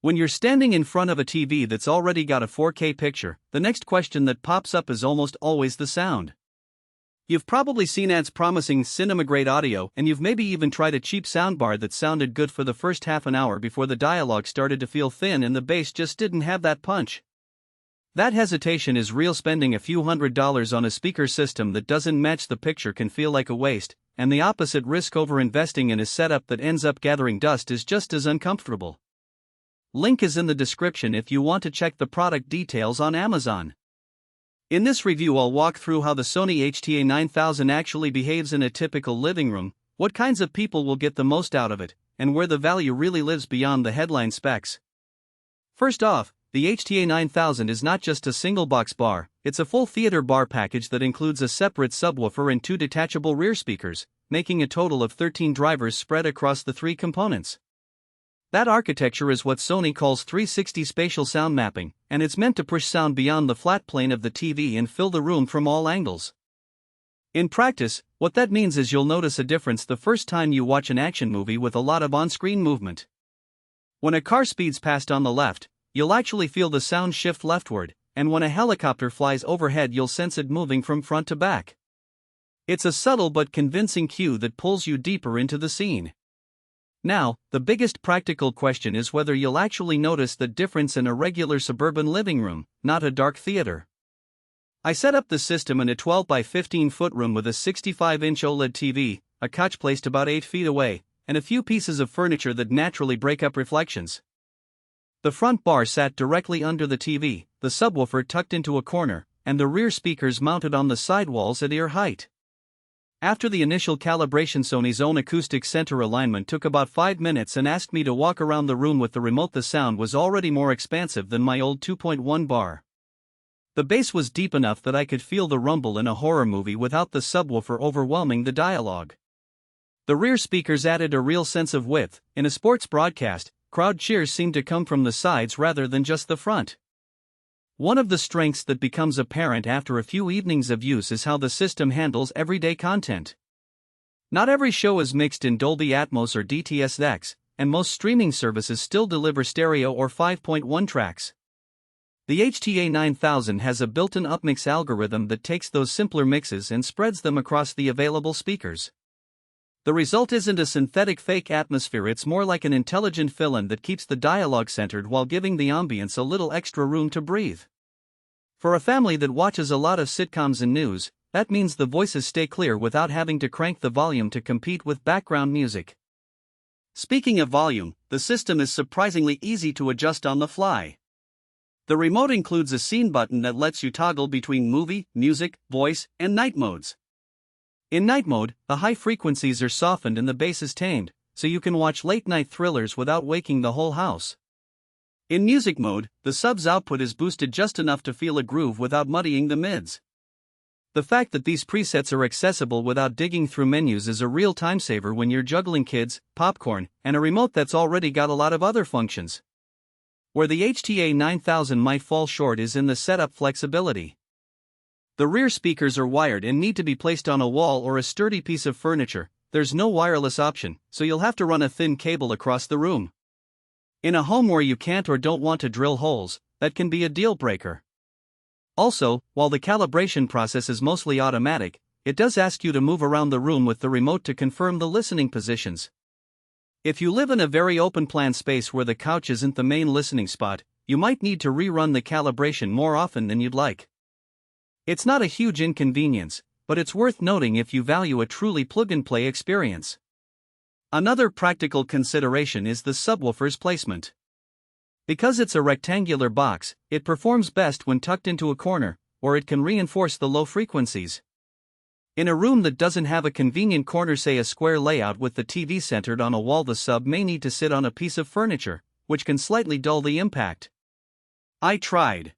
When you're standing in front of a TV that's already got a 4K picture, the next question that pops up is almost always the sound. You've probably seen ads promising cinema-grade audio, and you've maybe even tried a cheap soundbar that sounded good for the first half an hour before the dialogue started to feel thin and the bass just didn't have that punch. That hesitation is real. Spending a few $100s on a speaker system that doesn't match the picture can feel like a waste, and the opposite risk, over investing in a setup that ends up gathering dust, is just as uncomfortable. Link is in the description if you want to check the product details on Amazon. In this review I'll walk through how the Sony A9000 actually behaves in a typical living room, what kinds of people will get the most out of it, and where the value really lives beyond the headline specs. First off, the A9000 is not just a single box bar, it's a full theater bar package that includes a separate subwoofer and 2 detachable rear speakers, making a total of 13 drivers spread across the 3 components. That architecture is what Sony calls 360 spatial sound mapping, and it's meant to push sound beyond the flat plane of the TV and fill the room from all angles. In practice, what that means is you'll notice a difference the first time you watch an action movie with a lot of on-screen movement. When a car speeds past on the left, you'll actually feel the sound shift leftward, and when a helicopter flies overhead you'll sense it moving from front to back. It's a subtle but convincing cue that pulls you deeper into the scene. Now, the biggest practical question is whether you'll actually notice the difference in a regular suburban living room, not a dark theater. I set up the system in a 12 by 15 foot room with a 65-inch OLED TV, a couch placed about 8 feet away, and a few pieces of furniture that naturally break up reflections. The front bar sat directly under the TV, the subwoofer tucked into a corner, and the rear speakers mounted on the sidewalls at ear height. After the initial calibration, Sony's own acoustic center alignment took about 5 minutes and asked me to walk around the room with the remote. The sound was already more expansive than my old 2.1 bar. The bass was deep enough that I could feel the rumble in a horror movie without the subwoofer overwhelming the dialogue. The rear speakers added a real sense of width. In a sports broadcast, crowd cheers seemed to come from the sides rather than just the front. One of the strengths that becomes apparent after a few evenings of use is how the system handles everyday content. Not every show is mixed in Dolby Atmos or DTS:X, and most streaming services still deliver stereo or 5.1 tracks. The A9000 has a built-in upmix algorithm that takes those simpler mixes and spreads them across the available speakers. The result isn't a synthetic fake atmosphere, it's more like an intelligent fill-in that keeps the dialogue centered while giving the ambience a little extra room to breathe. For a family that watches a lot of sitcoms and news, that means the voices stay clear without having to crank the volume to compete with background music. Speaking of volume, the system is surprisingly easy to adjust on the fly. The remote includes a scene button that lets you toggle between movie, music, voice, and night modes. In night mode, the high frequencies are softened and the bass is tamed, so you can watch late-night thrillers without waking the whole house. In music mode, the sub's output is boosted just enough to feel a groove without muddying the mids. The fact that these presets are accessible without digging through menus is a real time saver when you're juggling kids, popcorn, and a remote that's already got a lot of other functions. Where the A9000 might fall short is in the setup flexibility. The rear speakers are wired and need to be placed on a wall or a sturdy piece of furniture. There's no wireless option, so you'll have to run a thin cable across the room. In a home where you can't or don't want to drill holes, that can be a deal breaker. Also, while the calibration process is mostly automatic, it does ask you to move around the room with the remote to confirm the listening positions. If you live in a very open plan space where the couch isn't the main listening spot, you might need to rerun the calibration more often than you'd like. It's not a huge inconvenience, but it's worth noting if you value a truly plug-and-play experience. Another practical consideration is the subwoofer's placement. Because it's a rectangular box, it performs best when tucked into a corner, or it can reinforce the low frequencies. In a room that doesn't have a convenient corner, say a square layout with the TV centered on a wall, the sub may need to sit on a piece of furniture, which can slightly dull the impact. I tried.